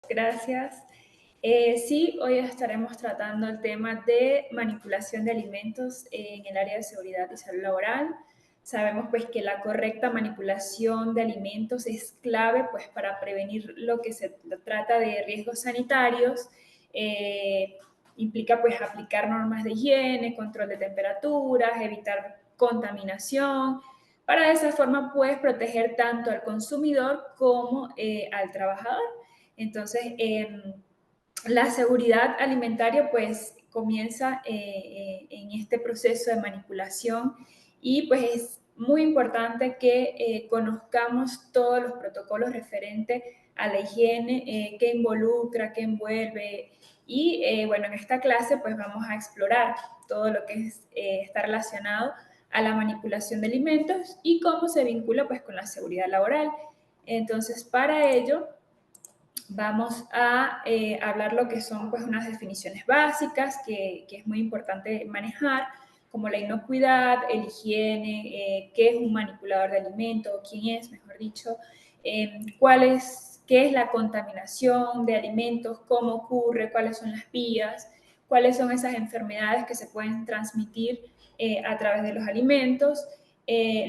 Gracias. Sí, hoy estaremos tratando el tema de manipulación de alimentos en el área de seguridad y salud laboral. Sabemos pues que la correcta manipulación de alimentos es clave pues para prevenir lo que se trata de riesgos sanitarios. Eh, Implica pues aplicar normas de higiene, control de temperaturas, evitar contaminación. Para de esa forma puedes proteger tanto al consumidor como al trabajador. Entonces, la seguridad alimentaria pues comienza en este proceso de manipulación y pues es muy importante que conozcamos todos los protocolos referentes a la higiene, qué involucra, qué envuelve y bueno, en esta clase pues vamos a explorar todo lo que está relacionado a la manipulación de alimentos y cómo se vincula pues con la seguridad laboral. Entonces, para ello, vamos a hablar lo que son pues unas definiciones básicas que es muy importante manejar, como la inocuidad, el higiene, qué es un manipulador de alimentos, quién es, mejor dicho, qué es la contaminación de alimentos, cómo ocurre, cuáles son las vías, cuáles son esas enfermedades que se pueden transmitir a través de los alimentos,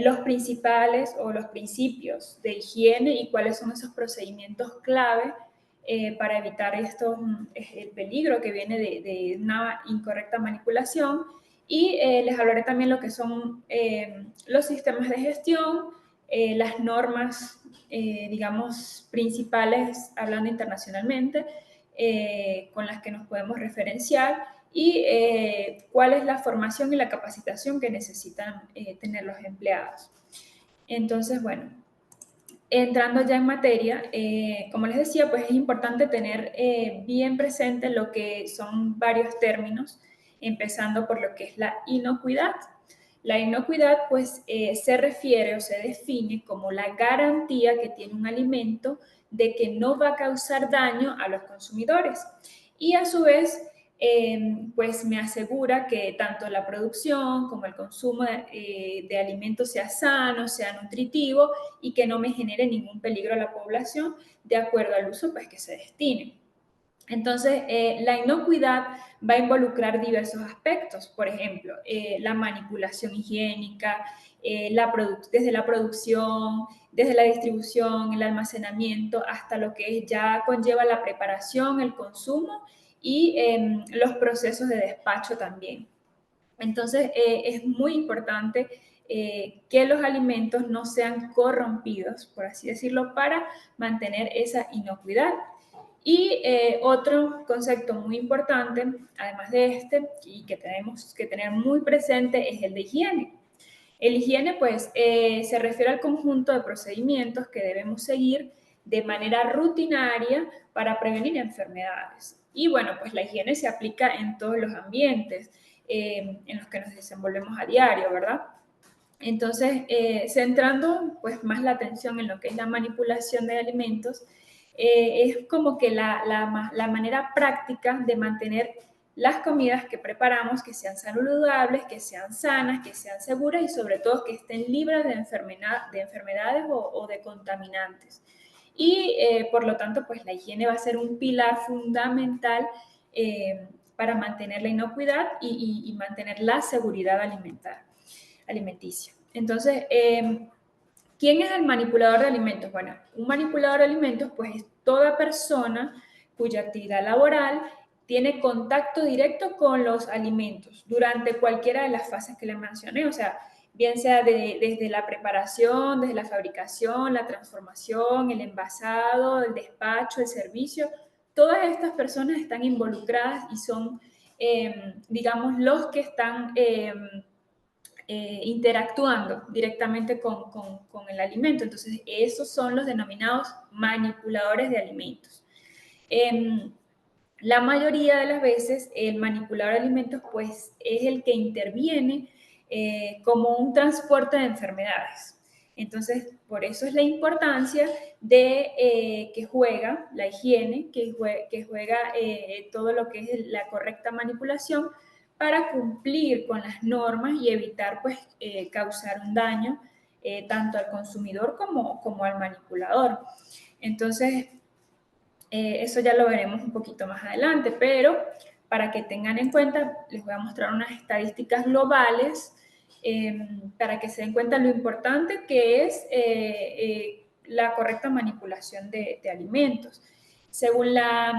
los principales o los principios de higiene y cuáles son esos procedimientos clave para evitar el peligro que viene de una incorrecta manipulación. Y les hablaré también lo que son los sistemas de gestión, las normas, digamos, principales, hablando internacionalmente, con las que nos podemos referenciar y cuál es la formación y la capacitación que necesitan tener los empleados. Entonces, bueno, entrando ya en materia, como les decía, pues es importante tener bien presente lo que son varios términos, empezando por lo que es la inocuidad. La inocuidad, pues, se refiere o se define como la garantía que tiene un alimento de que no va a causar daño a los consumidores. Y a su vez, pues me asegura que tanto la producción como el consumo de alimentos sea sano, sea nutritivo y que no me genere ningún peligro a la población de acuerdo al uso pues, que se destine. Entonces, la inocuidad va a involucrar diversos aspectos, por ejemplo, la manipulación higiénica, desde la producción, desde la distribución, el almacenamiento, hasta lo que ya conlleva la preparación, el consumo y los procesos de despacho también. Entonces, es muy importante que los alimentos no sean corrompidos, por así decirlo, para mantener esa inocuidad. Y otro concepto muy importante, además de este, y que tenemos que tener muy presente, es el de higiene. El higiene, pues, se refiere al conjunto de procedimientos que debemos seguir de manera rutinaria para prevenir enfermedades. Y bueno, pues la higiene se aplica en todos los ambientes en los que nos desenvolvemos a diario, ¿verdad? Entonces, centrando pues más la atención en lo que es la manipulación de alimentos, es como que la manera práctica de mantener las comidas que preparamos que sean saludables, que sean sanas, que sean seguras y sobre todo que estén libres de enfermedades o de contaminantes. Y por lo tanto, pues la higiene va a ser un pilar fundamental para mantener la inocuidad y mantener la seguridad alimenticia. Entonces, ¿quién es el manipulador de alimentos? Bueno, un manipulador de alimentos pues es toda persona cuya actividad laboral tiene contacto directo con los alimentos durante cualquiera de las fases que les mencioné, o sea, bien sea desde la preparación, desde la fabricación, la transformación, el envasado, el despacho, el servicio, todas estas personas están involucradas y son, digamos, los que están interactuando directamente con el alimento. Entonces, esos son los denominados manipuladores de alimentos. Eh, la mayoría de las veces, el manipulador de alimentos, pues, es el que interviene como un transporte de enfermedades. Entonces, por eso es la importancia de que juega la higiene, que juega todo lo que es la correcta manipulación para cumplir con las normas y evitar pues, causar un daño tanto al consumidor como al manipulador. Entonces, Eso ya lo veremos un poquito más adelante, pero para que tengan en cuenta, les voy a mostrar unas estadísticas globales para que se den cuenta lo importante que es la correcta manipulación de alimentos. Según la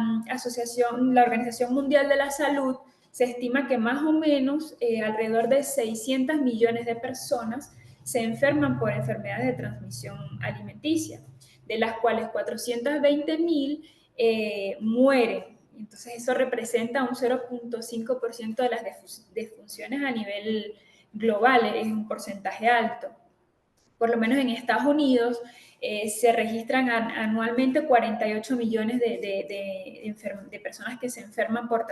Organización Mundial de la Salud, se estima que más o menos alrededor de 600 millones de personas se enferman por enfermedades de transmisión alimenticia, de las cuales 420.000 mueren. Entonces eso representa un 0.5% de las defunciones a nivel global, es un porcentaje alto. Por lo menos en Estados Unidos se registran anualmente 48 millones de personas que se enferman por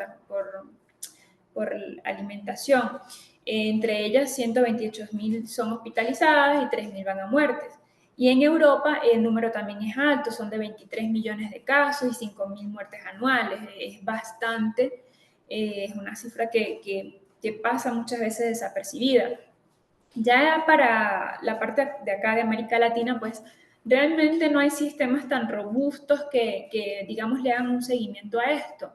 alimentación. Entre ellas, 128.000 son hospitalizadas y 3.000 van a muertes. Y en Europa el número también es alto, son de 23 millones de casos y 5.000 muertes anuales. Es bastante, es una cifra que pasa muchas veces desapercibida. Ya para la parte de acá de América Latina, pues realmente no hay sistemas tan robustos que digamos, le hagan un seguimiento a esto.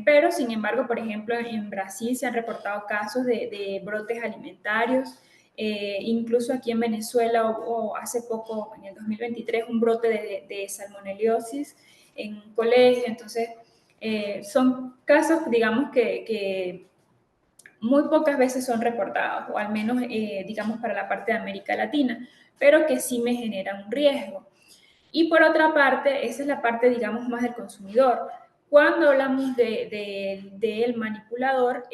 Pero, sin embargo, por ejemplo, en Brasil se han reportado casos de brotes alimentarios. Incluso aquí en Venezuela hubo hace poco, en el 2023, un brote de salmoneliosis en un colegio. Entonces, son casos, digamos, que muy pocas veces son reportados, o al menos, digamos, para la parte de América Latina, pero que sí me generan un riesgo. Y por otra parte, esa es la parte, digamos, más del consumidor. Cuando hablamos del manipulador,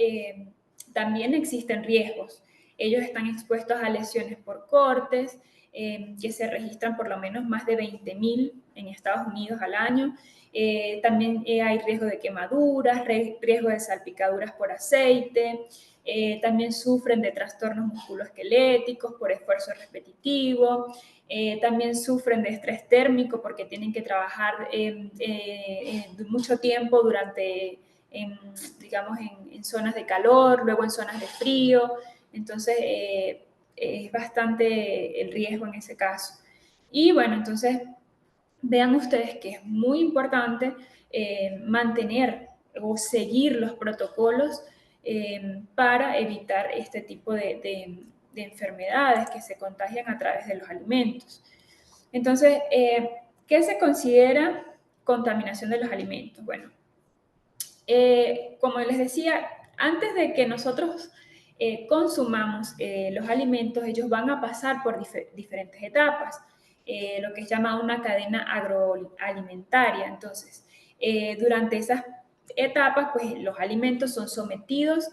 también existen riesgos. Ellos están expuestos a lesiones por cortes, que se registran por lo menos más de 20.000 en Estados Unidos al año. También hay riesgo de quemaduras, riesgo de salpicaduras por aceite. También sufren de trastornos musculoesqueléticos por esfuerzo repetitivo. También sufren de estrés térmico porque tienen que trabajar mucho tiempo digamos, en zonas de calor, luego en zonas de frío. Entonces, es bastante el riesgo en ese caso. Y bueno, entonces, vean ustedes que es muy importante mantener o seguir los protocolos para evitar este tipo de enfermedades que se contagian a través de los alimentos. Entonces, ¿qué se considera contaminación de los alimentos? Bueno, como les decía, antes de que nosotros consumamos los alimentos, ellos van a pasar por diferentes etapas, lo que es llamado una cadena agroalimentaria. Entonces, durante esas etapas, pues los alimentos son sometidos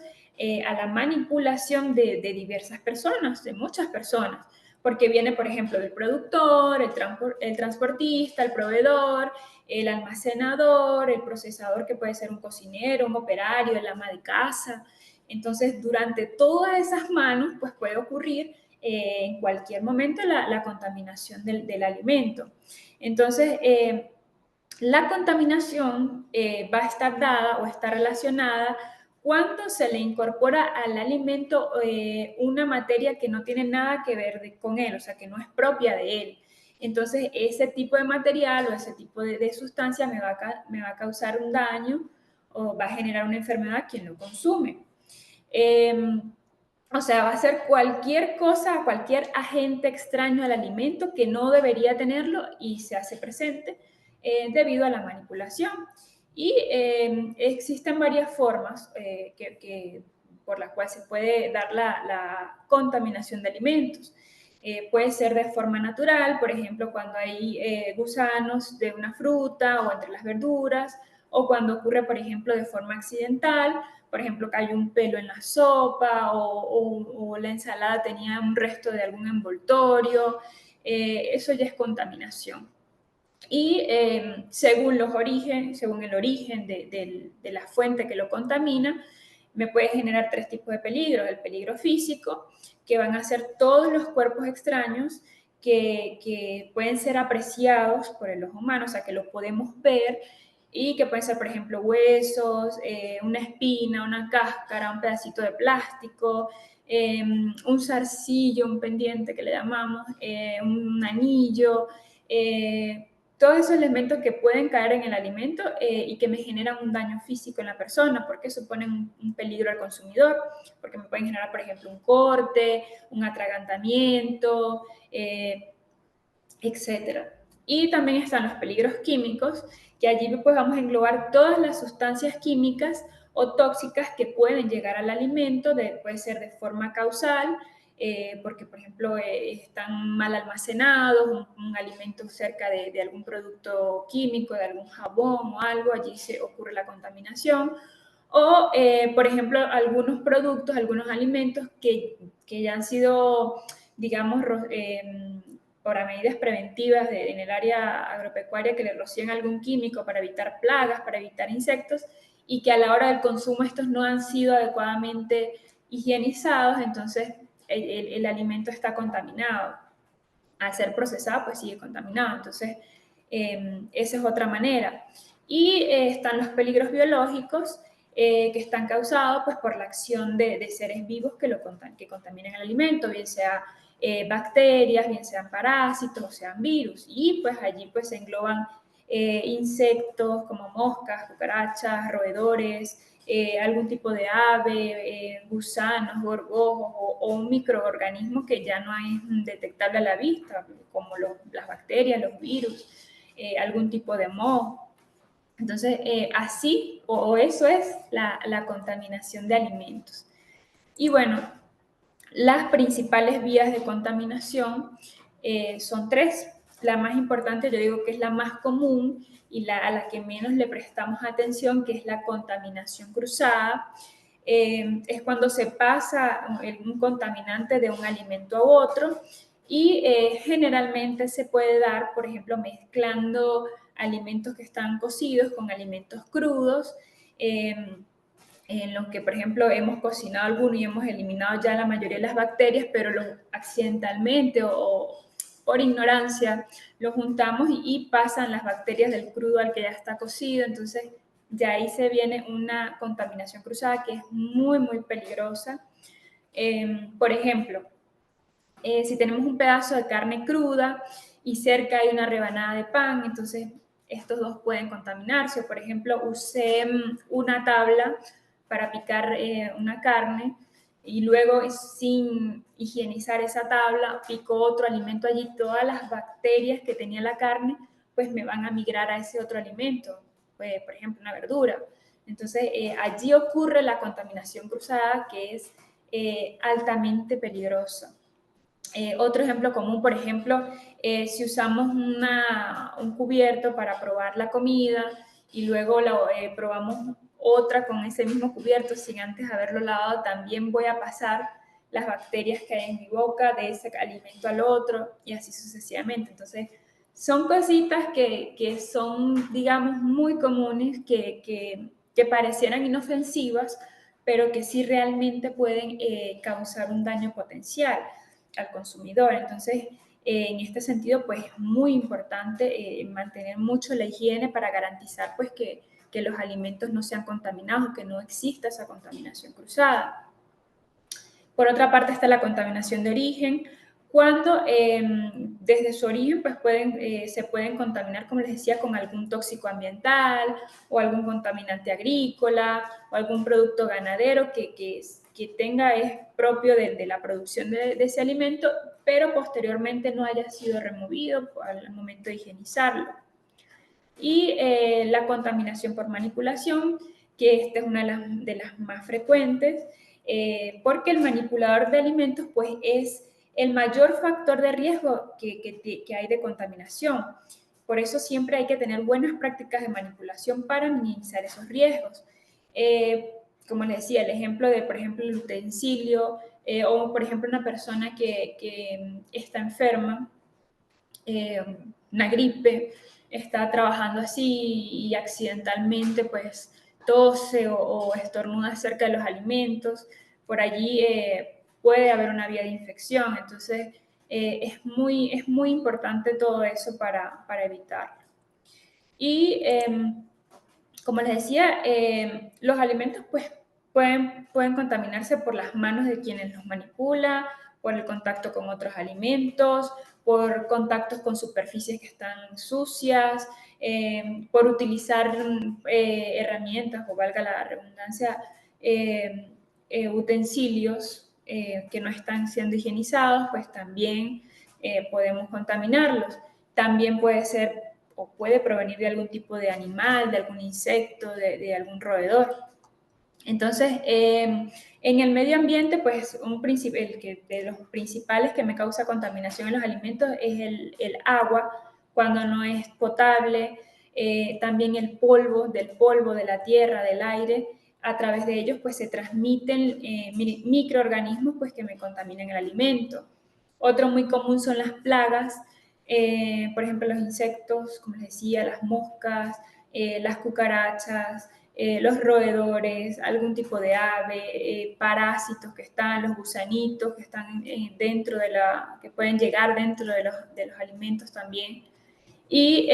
a la manipulación de diversas personas, de muchas personas, porque viene, por ejemplo, del productor, el transportista, el proveedor, el almacenador, el procesador, que puede ser un cocinero, un operario, el ama de casa. Entonces, durante todas esas manos, pues puede ocurrir en cualquier momento la contaminación del alimento. Entonces, la contaminación va a estar dada o está relacionada cuando se le incorpora al alimento una materia que no tiene nada que ver con él, o sea, que no es propia de él. Entonces, ese tipo de material o ese tipo de sustancia me va a causar un daño o va a generar una enfermedad a quien lo consume. O sea, va a ser cualquier cosa, cualquier agente extraño al alimento que no debería tenerlo y se hace presente debido a la manipulación. Y existen varias formas por las cuales se puede dar la contaminación de alimentos. Puede ser de forma natural, por ejemplo, cuando hay gusanos de una fruta o entre las verduras, o cuando ocurre, por ejemplo, de forma accidental, por ejemplo, que hay un pelo en la sopa o la ensalada tenía un resto de algún envoltorio, eso ya es contaminación. Y según el origen de la fuente que lo contamina, me puede generar tres tipos de peligros. El peligro físico, que van a ser todos los cuerpos extraños que pueden ser apreciados por el ojo humano, o sea, que los podemos ver, y que pueden ser, por ejemplo, huesos, una espina, una cáscara, un pedacito de plástico, un zarcillo, un pendiente que le llamamos, un anillo, todos esos elementos que pueden caer en el alimento y que me generan un daño físico en la persona, porque suponen un peligro al consumidor, porque me pueden generar, por ejemplo, un corte, un atragantamiento, etcétera. Y también están los peligros químicos, que allí pues vamos a englobar todas las sustancias químicas o tóxicas que pueden llegar al alimento, puede ser de forma causal, porque por ejemplo están mal almacenados, un alimento cerca de algún producto químico, de algún jabón o algo, allí se ocurre la contaminación. O, por ejemplo, algunos productos, algunos alimentos que ya han sido, digamos, para medidas preventivas en el área agropecuaria, que le rocían algún químico para evitar plagas, para evitar insectos, y que a la hora del consumo estos no han sido adecuadamente higienizados, entonces el alimento está contaminado. Al ser procesado, pues sigue contaminado. Entonces, esa es otra manera. Y están los peligros biológicos que están causados pues, por la acción de seres vivos que contaminan el alimento, bien sea bacterias, bien sean parásitos, o sean virus. Y pues allí pues se engloban insectos como moscas, cucarachas, roedores, algún tipo de ave, gusanos, gorgojos o un microorganismo que ya no es detectable a la vista, como las bacterias, los virus, algún tipo de moho. Entonces, así o eso es la contaminación de alimentos. Y bueno, las principales vías de contaminación son tres. La más importante, yo digo que es la más común y a la que menos le prestamos atención, que es la contaminación cruzada. Es cuando se pasa un contaminante de un alimento a otro y generalmente se puede dar, por ejemplo, mezclando alimentos que están cocidos con alimentos crudos. En los que, por ejemplo, hemos cocinado alguno y hemos eliminado ya la mayoría de las bacterias, pero accidentalmente o por ignorancia lo juntamos y pasan las bacterias del crudo al que ya está cocido, entonces ya ahí se viene una contaminación cruzada que es muy, muy peligrosa. Por ejemplo, si tenemos un pedazo de carne cruda y cerca hay una rebanada de pan, entonces estos dos pueden contaminarse. O, por ejemplo, usé una tabla para picar una carne y luego sin higienizar esa tabla pico otro alimento allí, todas las bacterias que tenía la carne pues me van a migrar a ese otro alimento, pues, por ejemplo una verdura. Entonces allí ocurre la contaminación cruzada que es altamente peligrosa. Otro ejemplo común, por ejemplo, si usamos un cubierto para probar la comida y luego probamos otra con ese mismo cubierto sin antes haberlo lavado, también voy a pasar las bacterias que hay en mi boca de ese alimento al otro y así sucesivamente. Entonces, son cositas que son, digamos, muy comunes, que parecieran inofensivas, pero que sí realmente pueden causar un daño potencial al consumidor. Entonces, en este sentido, pues es muy importante mantener mucho la higiene para garantizar pues que los alimentos no sean contaminados, que no exista esa contaminación cruzada. Por otra parte está la contaminación de origen, cuando desde su origen pues se pueden contaminar, como les decía, con algún tóxico ambiental o algún contaminante agrícola o algún producto ganadero que tenga es propio de la producción de ese alimento, pero posteriormente no haya sido removido al momento de higienizarlo. Y la contaminación por manipulación, que esta es una de las más frecuentes, porque el manipulador de alimentos pues es el mayor factor de riesgo que hay de contaminación. Por eso siempre hay que tener buenas prácticas de manipulación para minimizar esos riesgos. Como les decía, el ejemplo de, por ejemplo, el utensilio o, por ejemplo, una persona que está enferma, una gripe, está trabajando así y accidentalmente pues tose o estornuda cerca de los alimentos, por allí puede haber una vía de infección. Entonces es muy importante todo eso para evitarlo. Y como les decía, los alimentos pues pueden contaminarse por las manos de quienes los manipula, por el contacto con otros alimentos, por contactos con superficies que están sucias, por utilizar herramientas, o valga la redundancia, utensilios que no están siendo higienizados, pues también podemos contaminarlos. También puede ser o puede provenir de algún tipo de animal, de algún insecto, de algún roedor. Entonces, en el medio ambiente, pues de los principales que me causa contaminación en los alimentos es el agua, cuando no es potable, también el polvo, de la tierra, del aire. A través de ellos pues se transmiten microorganismos pues que me contaminan el alimento. Otro muy común son las plagas, por ejemplo los insectos, como les decía, las moscas, las cucarachas, los roedores, algún tipo de ave, parásitos que están, los gusanitos que están que pueden llegar dentro de los alimentos también. Y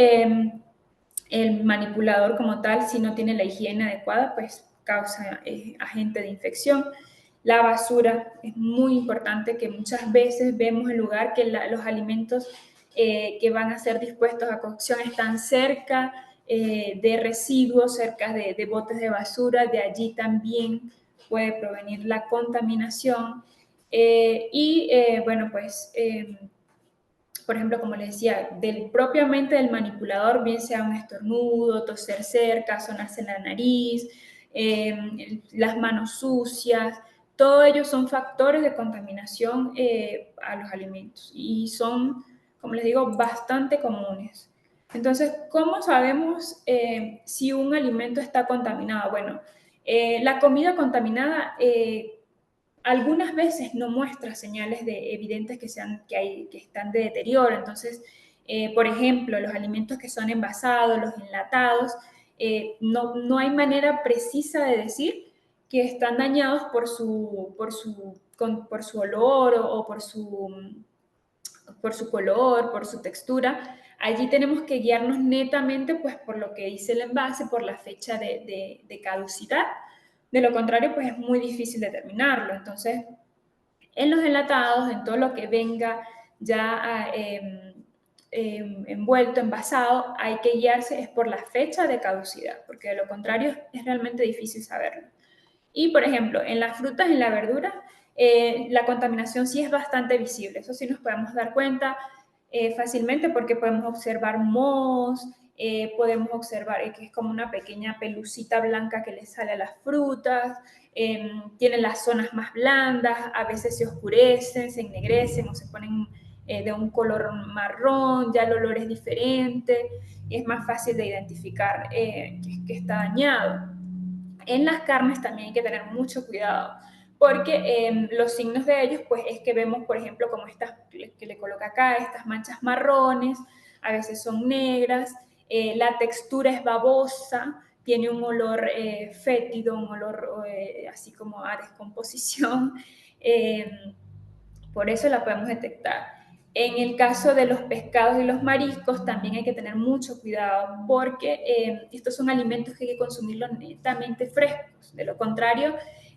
el manipulador como tal, si no tiene la higiene adecuada, pues causa agente de infección. La basura es muy importante, que muchas veces vemos en lugar que los alimentos que van a ser dispuestos a cocción están cerca de residuos, cerca de botes de basura, de allí también puede provenir la contaminación. Bueno, pues por ejemplo, como les decía, propiamente del manipulador, bien sea un estornudo, toser cerca, sonarse en la nariz, las manos sucias, todo ello son factores de contaminación a los alimentos y son, como les digo, bastante comunes. Entonces, ¿cómo sabemos si un alimento está contaminado? Bueno, la comida contaminada algunas veces no muestra señales evidentes que están de deterioro. Entonces, por ejemplo, los alimentos que son envasados, los enlatados, no hay manera precisa de decir que están dañados por su olor o por su color, por su textura. Allí tenemos que guiarnos netamente pues, por lo que dice el envase, por la fecha de caducidad. De lo contrario, pues es muy difícil determinarlo. Entonces, en los enlatados, en todo lo que venga ya envuelto, envasado, hay que guiarse es por la fecha de caducidad, porque de lo contrario es realmente difícil saberlo. Y, por ejemplo, en las frutas, en la verdura, la contaminación sí es bastante visible. Eso sí nos podemos dar cuenta fácilmente porque podemos observar mohos, podemos observar que es como una pequeña pelucita blanca que le sale a las frutas, tienen las zonas más blandas, a veces se oscurecen, se ennegrecen o se ponen de un color marrón, ya el olor es diferente y es más fácil de identificar que está dañado. En las carnes también hay que tener mucho cuidado, porque los signos de ellos, pues es que vemos, por ejemplo, como estas que le coloca acá, estas manchas marrones, a veces son negras, la textura es babosa, tiene un olor fétido, un olor así como a descomposición, eh, por eso la podemos detectar. En el caso de los pescados y los mariscos también hay que tener mucho cuidado porque estos son alimentos que hay que consumirlos netamente frescos. De lo contrario,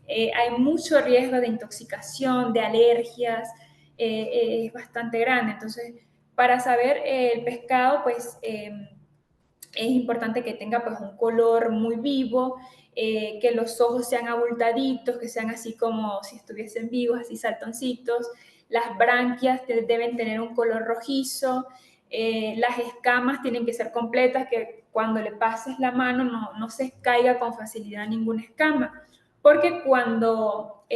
hay mucho riesgo de intoxicación, de alergias, es bastante grande. Entonces, para saber el pescado, pues es importante que tenga pues un color muy vivo, que los ojos sean abultaditos, que sean así como si estuviesen vivos, así saltoncitos. Las branquias deben tener un color rojizo, las escamas tienen que ser completas, que cuando le pases la mano no se caiga con facilidad ninguna escama, porque cuando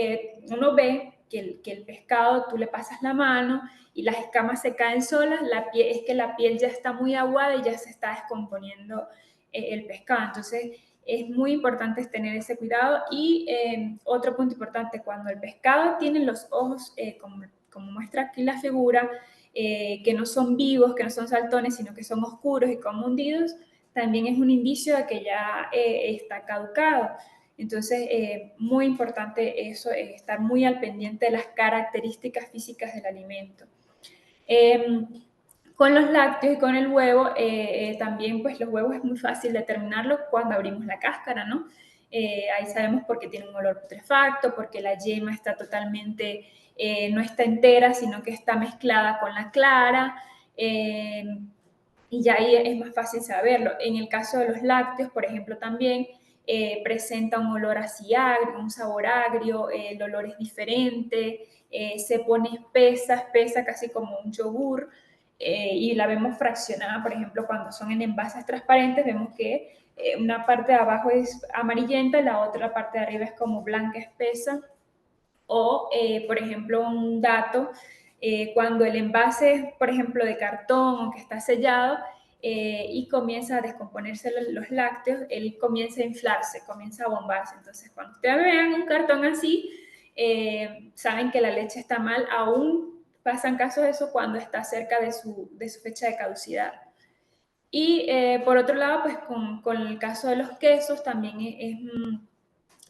uno ve que el pescado tú le pasas la mano y las escamas se caen solas, es que la piel ya está muy aguada y ya se está descomponiendo el pescado. Entonces, es muy importante tener ese cuidado. Y otro punto importante, cuando el pescado tiene los ojos, como muestra aquí la figura, que no son vivos, que no son saltones, sino que son oscuros y como hundidos, también es un indicio de que ya está caducado. Entonces, muy importante eso, estar muy al pendiente de las características físicas del alimento. Con los lácteos y con el huevo, también pues los huevos es muy fácil determinarlo cuando abrimos la cáscara, ¿no? ahí sabemos porque tiene un olor putrefacto, porque la yema está totalmente, no está entera, sino que está mezclada con la clara. Y ya ahí es más fácil saberlo. En el caso de los lácteos, por ejemplo, también presenta un olor así agrio, un sabor agrio, el olor es diferente, se pone espesa, espesa casi como un yogur, y la vemos fraccionada, por ejemplo, cuando son en envases transparentes, vemos que una parte de abajo es amarillenta y la otra parte de arriba es como blanca espesa. O, por ejemplo, un dato, cuando el envase es, por ejemplo, de cartón o que está sellado y comienza a descomponerse los lácteos, él comienza a inflarse, comienza a bombarse. Entonces, cuando ustedes vean un cartón así, saben que la leche está mal, aún pasan casos de eso cuando está cerca de su fecha de caducidad. Y por otro lado, pues con el caso de los quesos también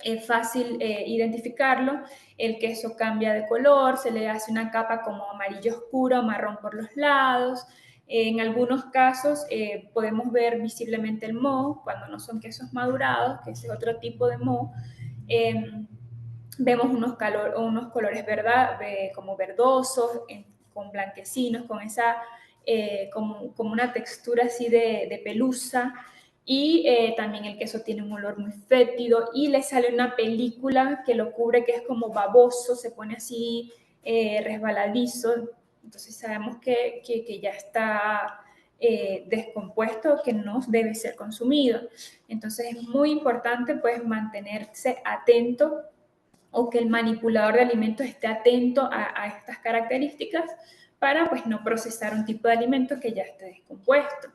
es fácil identificarlo. El queso cambia de color, se le hace una capa como amarillo oscuro, marrón por los lados. En algunos casos podemos ver visiblemente el moho, cuando no son quesos madurados, que es otro tipo de moho. Eh, Vemos unos colores como verdosos, con blanquecinos, con esa, como una textura así de pelusa. Y también el queso tiene un olor muy fétido y le sale una película que lo cubre, que es como baboso, se pone así resbaladizo. Entonces sabemos que ya está descompuesto, que no debe ser consumido. Entonces es muy importante pues mantenerse atento, o que el manipulador de alimentos esté atento a estas características para pues no procesar un tipo de alimento que ya esté descompuesto.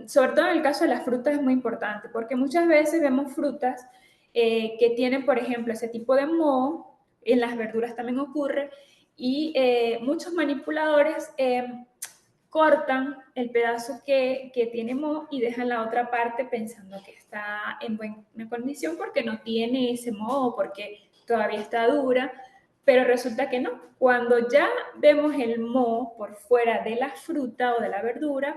Sobre todo en el caso de las frutas es muy importante porque muchas veces vemos frutas que tienen, por ejemplo, ese tipo de moho, en las verduras también ocurre, y muchos manipuladores cortan el pedazo que tiene moho y dejan la otra parte pensando que está en buena condición porque no tiene ese moho, porque todavía está dura, pero resulta que no. Cuando ya vemos el moho por fuera de la fruta o de la verdura,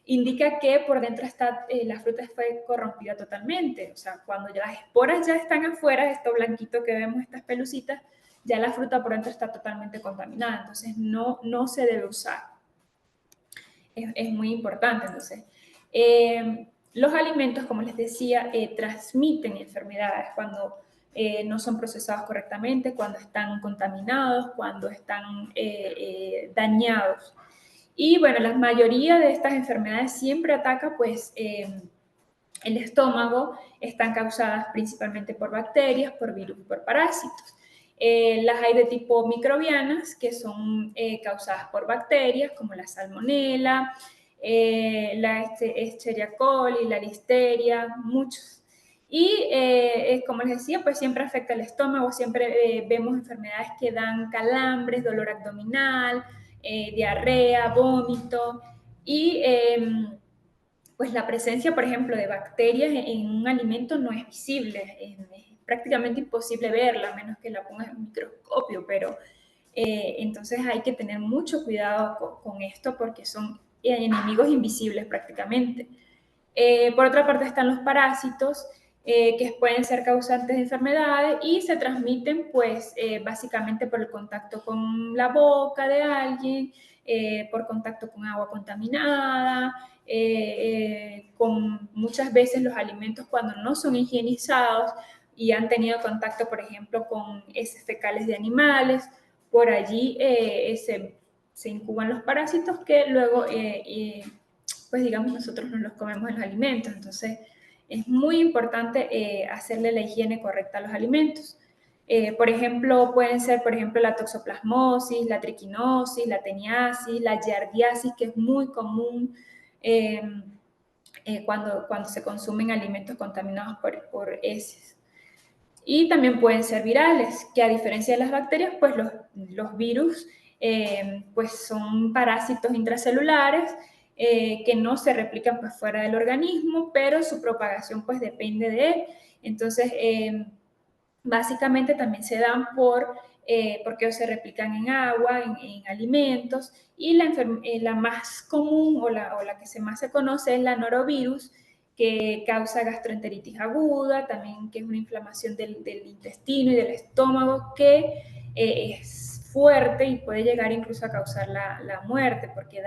indica que por dentro está, la fruta fue corrompida totalmente. O sea, cuando ya las esporas ya están afuera, esto blanquito que vemos, estas pelucitas, ya la fruta por dentro está totalmente contaminada. Entonces no se debe usar. Es muy importante. Entonces, los alimentos, como les decía, transmiten enfermedades cuando no son procesados correctamente, cuando están contaminados, cuando están dañados. Y bueno, la mayoría de estas enfermedades siempre ataca pues el estómago, están causadas principalmente por bacterias, por virus y por parásitos. Las hay de tipo microbianas, que son causadas por bacterias, como la salmonela, la Escherichia coli, la listeria, muchos. Y como les decía, pues siempre afecta el estómago, siempre vemos enfermedades que dan calambres, dolor abdominal, diarrea, vómito y pues la presencia, por ejemplo, de bacterias en un alimento no es visible, es prácticamente imposible verla, a menos que la pongas en un microscopio, pero entonces hay que tener mucho cuidado con esto porque son enemigos invisibles prácticamente. Por otra parte están los parásitos, que pueden ser causantes de enfermedades y se transmiten pues básicamente por el contacto con la boca de alguien, por contacto con agua contaminada, con muchas veces los alimentos cuando no son higienizados y han tenido contacto, por ejemplo, con heces fecales de animales, por allí se incuban los parásitos que luego pues digamos nosotros no los comemos en los alimentos. Entonces es muy importante hacerle la higiene correcta a los alimentos. Por ejemplo, pueden ser, por ejemplo, la toxoplasmosis, la triquinosis, la teniasis, la giardiasis, que es muy común eh, cuando se consumen alimentos contaminados por heces. Y también pueden ser virales, que a diferencia de las bacterias, pues los virus pues son parásitos intracelulares que no se replican pues fuera del organismo, pero su propagación pues depende de él. Entonces, básicamente también se dan porque se replican en agua, en alimentos, y la más común o la que más se conoce es la norovirus, que causa gastroenteritis aguda, también que es una inflamación del intestino y del estómago que es fuerte y puede llegar incluso a causar la muerte, porque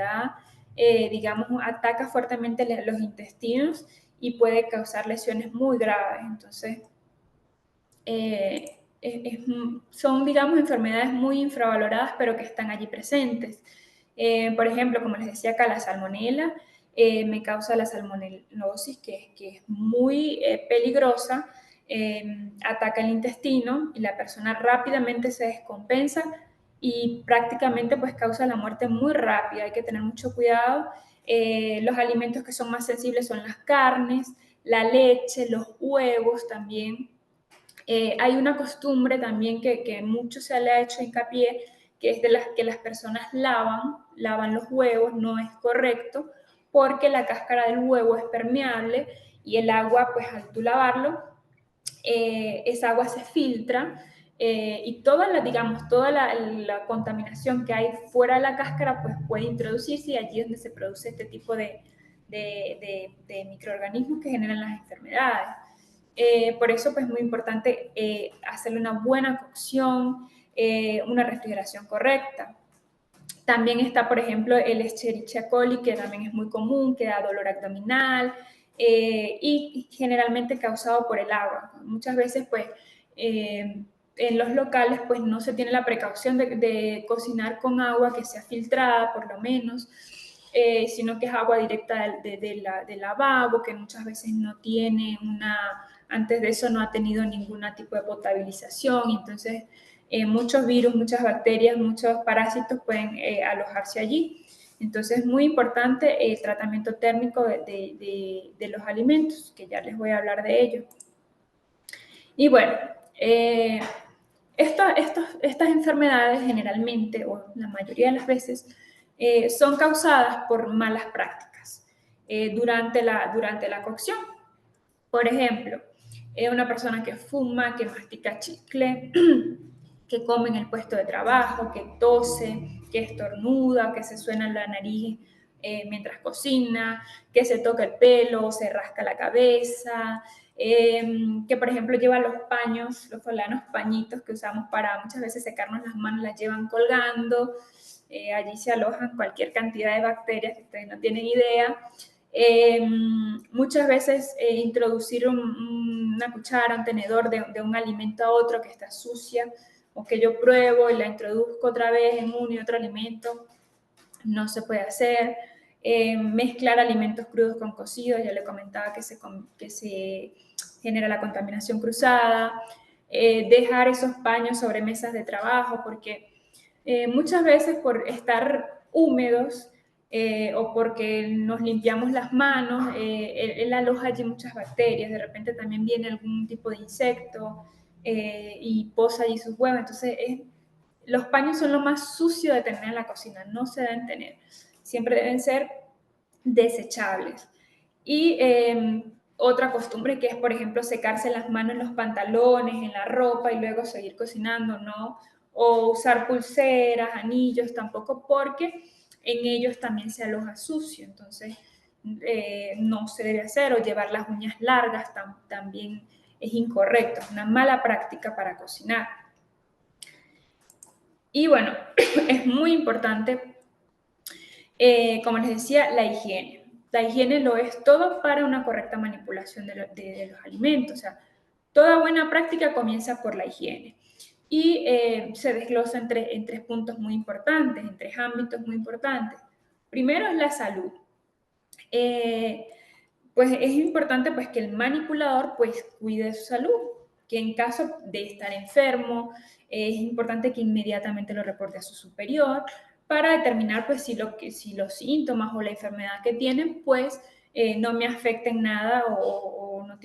digamos, ataca fuertemente los intestinos y puede causar lesiones muy graves. Entonces, son, digamos, enfermedades muy infravaloradas, pero que están allí presentes. Por ejemplo, como les decía acá, la salmonela me causa la salmonelosis, que es muy peligrosa, ataca el intestino y la persona rápidamente se descompensa y prácticamente pues causa la muerte muy rápida. Hay que tener mucho cuidado. Los alimentos que son más sensibles son las carnes, la leche, los huevos también. Hay una costumbre también que mucho se le ha hecho hincapié, que es de las que las personas lavan los huevos. No es correcto, porque la cáscara del huevo es permeable y el agua, pues al tú lavarlo, esa agua se filtra y digamos, toda la contaminación que hay fuera de la cáscara, pues puede introducirse, y allí es donde se produce este tipo de microorganismos que generan las enfermedades. Por eso, pues, es muy importante hacerle una buena cocción, una refrigeración correcta. También está, por ejemplo, el Escherichia coli, que también es muy común, que da dolor abdominal y generalmente causado por el agua. Muchas veces, pues, en los locales, pues, no se tiene la precaución de cocinar con agua que sea filtrada, por lo menos, sino que es agua directa del lavabo, que muchas veces no tiene antes de eso no ha tenido ningún tipo de potabilización. Entonces, muchos virus, muchas bacterias, muchos parásitos pueden alojarse allí. Entonces es muy importante el tratamiento térmico de los alimentos, que ya les voy a hablar de ello. Y bueno, estas enfermedades generalmente, o la mayoría de las veces, son causadas por malas prácticas durante la cocción. Por ejemplo, una persona que fuma, que mastica chicle, que come en el puesto de trabajo, que tose, que estornuda, que se suena la nariz mientras cocina, que se toca el pelo, se rasca la cabeza, que por ejemplo lleva los paños, los folanos pañitos que usamos para muchas veces secarnos las manos, las llevan colgando. Allí se alojan cualquier cantidad de bacterias que ustedes no tienen idea. Muchas veces introducir una cuchara, un tenedor de un alimento a otro que está sucia, o que yo pruebo y la introduzco otra vez en uno y otro alimento, no se puede hacer. Mezclar alimentos crudos con cocidos, ya le comentaba que se genera la contaminación cruzada. Dejar esos paños sobre mesas de trabajo, porque muchas veces por estar húmedos o porque nos limpiamos las manos, él aloja allí muchas bacterias. De repente también viene algún tipo de insecto y posa allí sus huevos. Entonces, los paños son lo más sucio de tener en la cocina, no se deben tener. Siempre deben ser desechables. Y otra costumbre que es, por ejemplo, secarse las manos en los pantalones, en la ropa y luego seguir cocinando, ¿no? O usar pulseras, anillos, tampoco, porque en ellos también se aloja sucio. Entonces, no se debe hacer. O llevar las uñas largas también es incorrecto, es una mala práctica para cocinar. Y bueno, es muy importante, como les decía, la higiene. La higiene lo es todo para una correcta manipulación de los alimentos. O sea, toda buena práctica comienza por la higiene. Y se desglosa en tres puntos muy importantes, en tres ámbitos muy importantes. Primero es la salud. Pues es importante pues que el manipulador pues cuide su salud, que en caso de estar enfermo es importante que inmediatamente lo reporte a su superior para determinar pues si los síntomas o la enfermedad que tienen pues no me afecten nada o no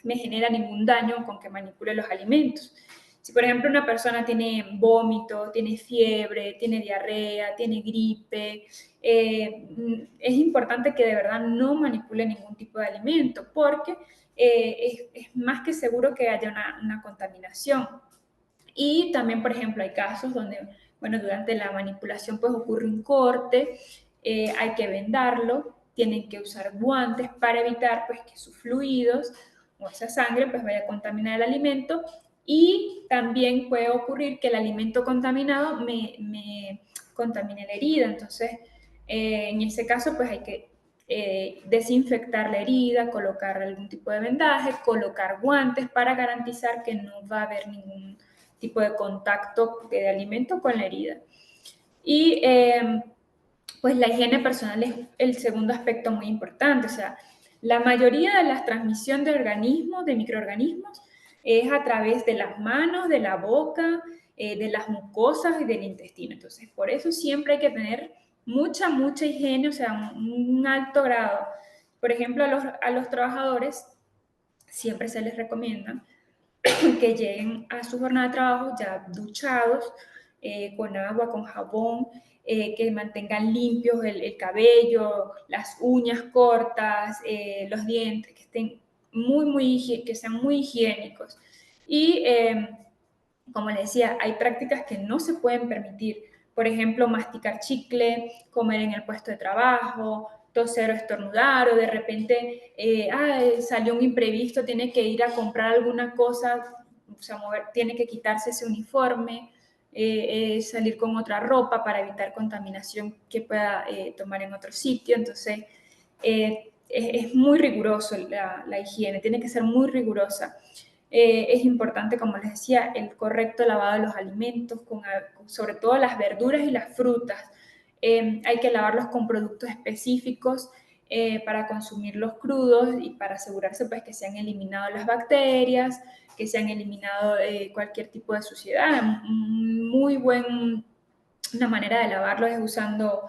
me genera ningún daño con que manipule los alimentos. Si, por ejemplo, una persona tiene vómito, tiene fiebre, tiene diarrea, tiene gripe, es importante que de verdad no manipule ningún tipo de alimento, porque es más que seguro que haya una contaminación. Y también, por ejemplo, hay casos donde, bueno, durante la manipulación pues ocurre un corte, hay que vendarlo, tienen que usar guantes para evitar pues que sus fluidos o esa sangre pues vaya a contaminar el alimento, y también puede ocurrir que el alimento contaminado me contamine la herida. Entonces, en ese caso pues hay que desinfectar la herida, colocar algún tipo de vendaje, colocar guantes para garantizar que no va a haber ningún tipo de contacto de alimento con la herida. Y pues la higiene personal es el segundo aspecto muy importante. O sea, la mayoría de la transmisión de organismos, de microorganismos, es a través de las manos, de la boca, de las mucosas y del intestino. Entonces, por eso siempre hay que tener mucha higiene, o sea, un alto grado. Por ejemplo, a los trabajadores siempre se les recomienda que lleguen a su jornada de trabajo ya duchados, con agua, con jabón, que mantengan limpios el cabello, las uñas cortas, los dientes, que estén que sean muy higiénicos. Y como les decía, hay prácticas que no se pueden permitir. Por ejemplo, masticar chicle, comer en el puesto de trabajo, toser o estornudar, o de repente salió un imprevisto, tiene que ir a comprar alguna cosa, o sea, tiene que quitarse ese uniforme, salir con otra ropa para evitar contaminación que pueda tomar en otro sitio. Entonces, es muy riguroso la higiene, tiene que ser muy rigurosa. Es importante, como les decía, el correcto lavado de los alimentos, sobre todo las verduras y las frutas. Hay que lavarlos con productos específicos para consumirlos crudos y para asegurarse pues, que se han eliminado las bacterias, que se han eliminado cualquier tipo de suciedad. Una manera de lavarlos es usando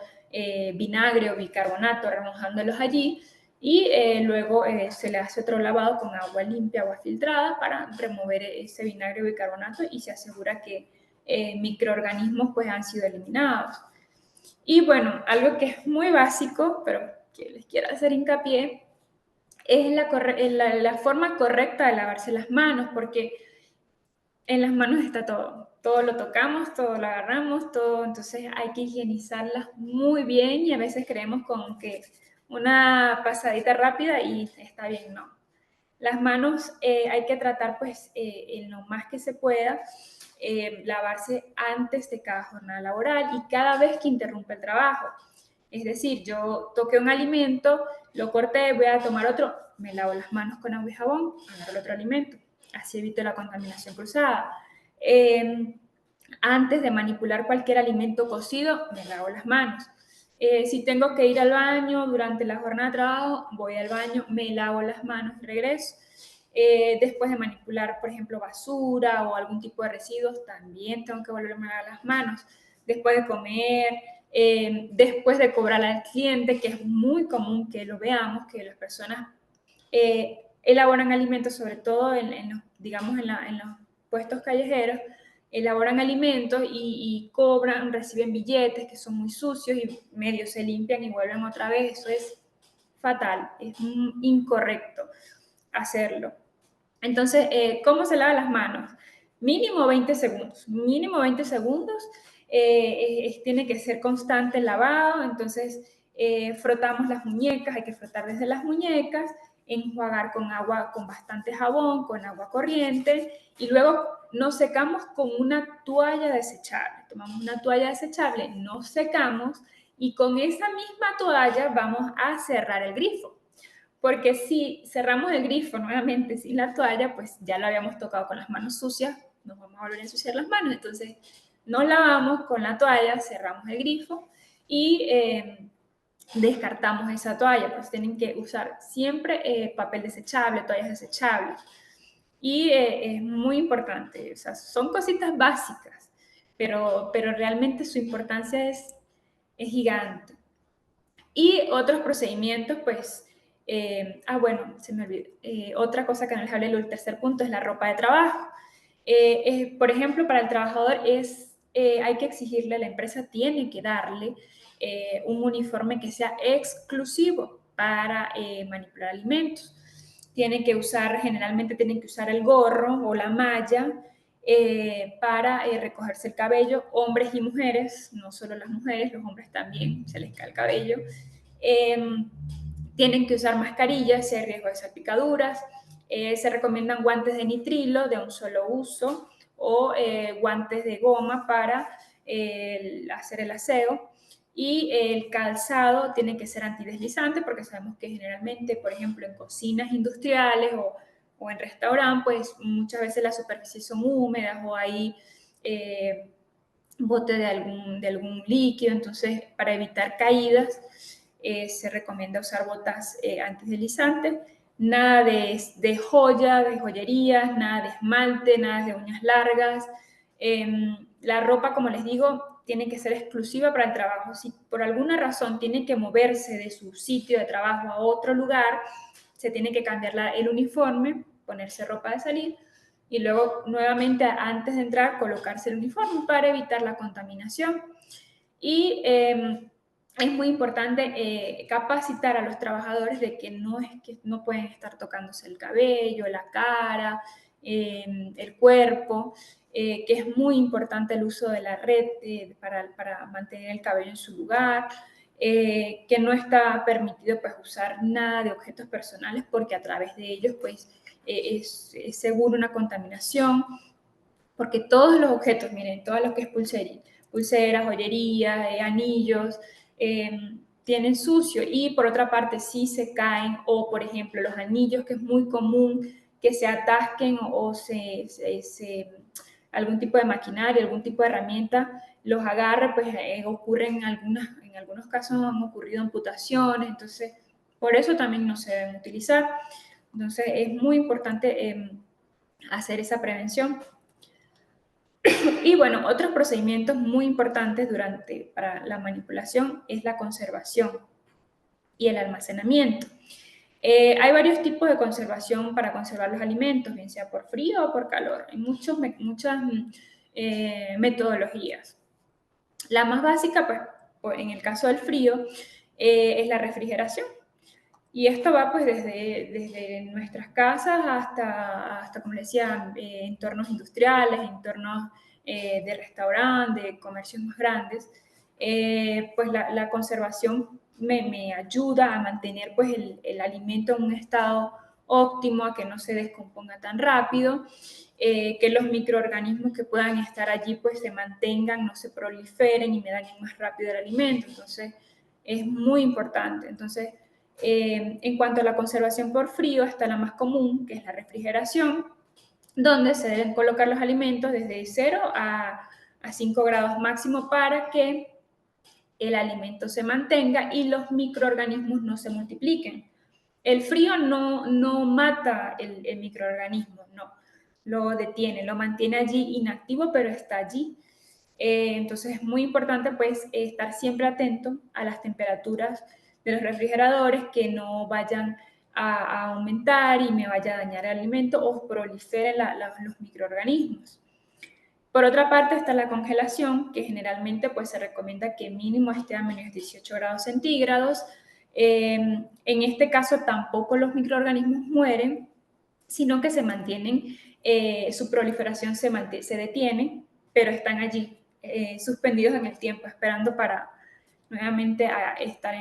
vinagre o bicarbonato, remojándolos allí, y luego se le hace otro lavado con agua limpia, agua filtrada, para remover ese vinagre o bicarbonato, y se asegura que microorganismos pues han sido eliminados. Y bueno, algo que es muy básico, pero que les quiero hacer hincapié, es la forma correcta de lavarse las manos, porque en las manos está todo. Todo lo tocamos, todo lo agarramos, todo. Entonces hay que higienizarlas muy bien, y a veces creemos con que una pasadita rápida y está bien, no. Las manos hay que tratar pues en lo más que se pueda, lavarse antes de cada jornada laboral y cada vez que interrumpe el trabajo. Es decir, yo toqué un alimento, lo corté, voy a tomar otro, me lavo las manos con agua y jabón, agarro el otro alimento. Así evito la contaminación cruzada. Eh, Antes de manipular cualquier alimento cocido, me lavo las manos. Si tengo que ir al baño durante la jornada de trabajo, voy al baño, me lavo las manos, regreso. Después de manipular, por ejemplo, basura o algún tipo de residuos, también tengo que volverme a lavar las manos. Después de comer, después de cobrar al cliente, que es muy común que lo veamos, que las personas elaboran alimentos, sobre todo digamos, en los puestos callejeros, elaboran alimentos y cobran, reciben billetes que son muy sucios y medio se limpian y vuelven otra vez. Eso es fatal, es incorrecto hacerlo. Entonces, ¿cómo se lava las manos? Mínimo 20 segundos, mínimo 20 segundos. Tiene que ser constante el lavado. Entonces, frotamos las muñecas, hay que frotar desde las muñecas, enjuagar con agua, con bastante jabón, con agua corriente, y luego nos secamos con una toalla desechable. Tomamos una toalla desechable, nos secamos, y con esa misma toalla vamos a cerrar el grifo. Porque si cerramos el grifo nuevamente sin la toalla, pues ya lo habíamos tocado con las manos sucias, nos vamos a volver a ensuciar las manos. Entonces, nos lavamos con la toalla, cerramos el grifo y descartamos esa toalla. Pues tienen que usar siempre papel desechable, toallas desechables. Y es muy importante, o sea, son cositas básicas, pero realmente su importancia es gigante. Y otros procedimientos, pues, bueno, se me olvidó. Otra cosa que no les hablé, el tercer punto, es la ropa de trabajo. Por ejemplo, para el trabajador hay que exigirle, la empresa tiene que darle un uniforme que sea exclusivo para manipular alimentos. Generalmente tienen que usar el gorro o la malla para recogerse el cabello, hombres y mujeres, no solo las mujeres, los hombres también se les cae el cabello. Eh, Tienen que usar mascarillas si hay riesgo de salpicaduras. Se recomiendan guantes de nitrilo de un solo uso o guantes de goma para hacer el aseo. Y el calzado tiene que ser antideslizante porque sabemos que generalmente, por ejemplo, en cocinas industriales o en restaurantes, pues muchas veces las superficies son húmedas o hay bote de algún líquido. Entonces, para evitar caídas, se recomienda usar botas antideslizantes. Nada de joya, de joyerías, nada de esmalte, nada de uñas largas. La ropa, como les digo, tiene que ser exclusiva para el trabajo. Si por alguna razón tiene que moverse de su sitio de trabajo a otro lugar, se tiene que cambiar el uniforme, ponerse ropa de salir y luego nuevamente antes de entrar colocarse el uniforme para evitar la contaminación. Y es muy importante capacitar a los trabajadores de que no pueden estar tocándose el cabello, la cara, el cuerpo, que es muy importante el uso de la red para mantener el cabello en su lugar, que no está permitido pues usar nada de objetos personales porque a través de ellos pues es seguro una contaminación, porque todos los objetos, miren, todo lo que es pulseras, joyerías, anillos, tienen sucio y por otra parte si se caen o por ejemplo los anillos, que es muy común que se atasquen o algún tipo de maquinaria, algún tipo de herramienta los agarre, pues ocurren en algunos casos han ocurrido amputaciones, entonces por eso también no se deben utilizar. Entonces es muy importante hacer esa prevención. Y bueno, otros procedimientos muy importantes para la manipulación es la conservación y el almacenamiento. Hay varios tipos de conservación para conservar los alimentos, bien sea por frío o por calor. Hay muchas metodologías. La más básica, pues, en el caso del frío, es la refrigeración. Y esto va pues desde nuestras casas hasta como les decía, entornos industriales, entornos de restaurantes, de comercios más grandes. Pues la conservación me ayuda a mantener pues el alimento en un estado óptimo, a que no se descomponga tan rápido, que los microorganismos que puedan estar allí pues se mantengan, no se proliferen y me dañen más rápido el alimento. Entonces es muy importante. Entonces, en cuanto a la conservación por frío, está la más común, que es la refrigeración, donde se deben colocar los alimentos desde 0 a 5 grados máximo para que el alimento se mantenga y los microorganismos no se multipliquen. El frío no mata el microorganismo, no, lo detiene, lo mantiene allí inactivo, pero está allí. Entonces es muy importante pues estar siempre atento a las temperaturas de los refrigeradores, que no vayan a aumentar y me vaya a dañar el alimento o proliferen los microorganismos. Por otra parte está la congelación, que generalmente pues se recomienda que mínimo esté a menos 18 grados centígrados. En este caso tampoco los microorganismos mueren, sino que se mantienen, su proliferación se detiene, pero están allí suspendidos en el tiempo, esperando para nuevamente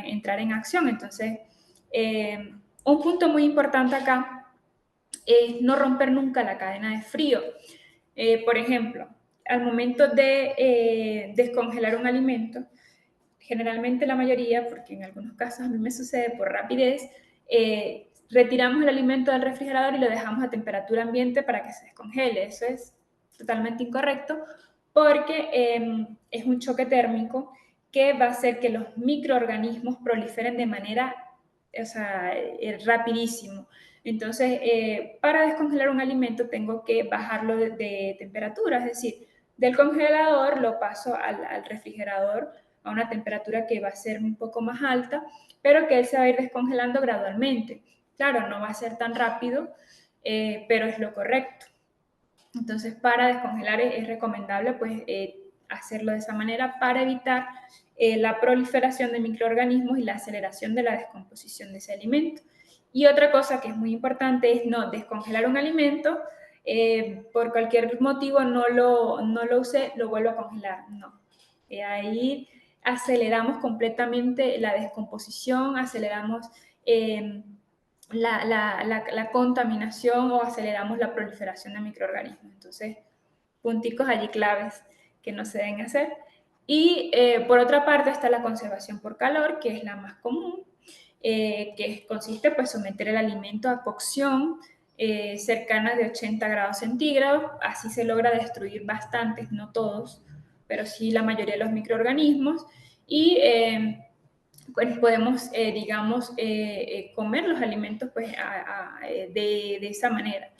entrar en acción. Entonces, un punto muy importante acá es no romper nunca la cadena de frío. Por ejemplo, al momento de descongelar un alimento, generalmente la mayoría, porque en algunos casos a mí me sucede por rapidez, retiramos el alimento del refrigerador y lo dejamos a temperatura ambiente para que se descongele. Eso es totalmente incorrecto porque es un choque térmico que va a hacer que los microorganismos proliferen de manera, o sea, rapidísimo. Entonces, para descongelar un alimento tengo que bajarlo de temperatura, es decir, del congelador lo paso al refrigerador a una temperatura que va a ser un poco más alta, pero que él se va a ir descongelando gradualmente. Claro, no va a ser tan rápido, pero es lo correcto. Entonces, para descongelar es recomendable pues, hacerlo de esa manera para evitar la proliferación de microorganismos y la aceleración de la descomposición de ese alimento. Y otra cosa que es muy importante es no descongelar un alimento, por cualquier motivo no lo usé, lo vuelvo a congelar. No. Ahí aceleramos completamente la descomposición, aceleramos la contaminación o aceleramos la proliferación de microorganismos. Entonces, punticos allí claves que no se deben hacer. Y por otra parte está la conservación por calor, que es la más común, que consiste pues someter el alimento a cocción cercana de 80 grados centígrados. Así se logra destruir bastantes, no todos, pero sí la mayoría de los microorganismos. Y pues podemos, digamos, comer los alimentos pues, de esa manera.